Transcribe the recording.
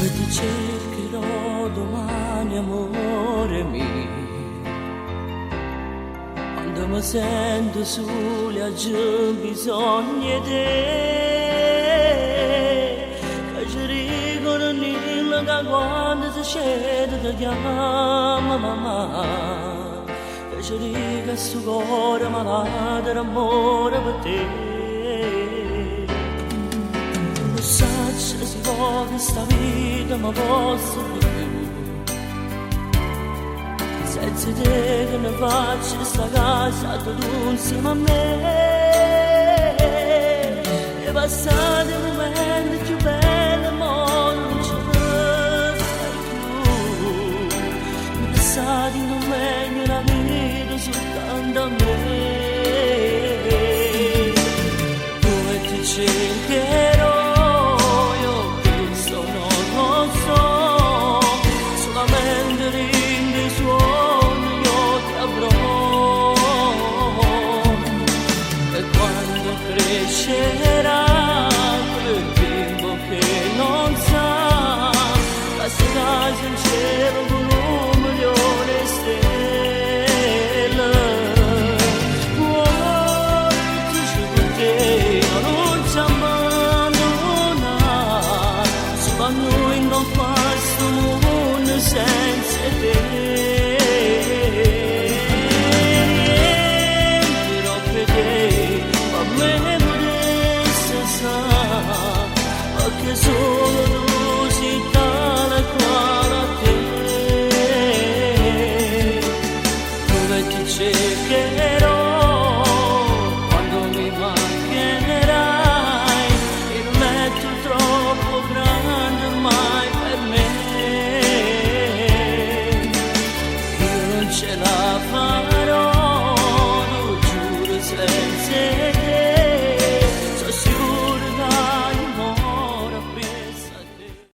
Ti cercherò domani, amore mio, quando mi sento sola c'è bisogno di te, che ci dicono nilla che quando si scende ti chiama mamma, che ci dica questo cuore malato d'amore per te. Se si può questa vita ma posso più, senza te che ne faccio sta casa tutto insieme a me. E passati i momenti più belli ma non ci stai più, mi passati non meglio la vita soltanto a me. Come ti cercherò crescerà quel bimbo che non sa la sua casa in cielo con 1.000.000 di stelle. Vuoi con te non ci abbandonare, solo a noi non fa sto mondo senza te.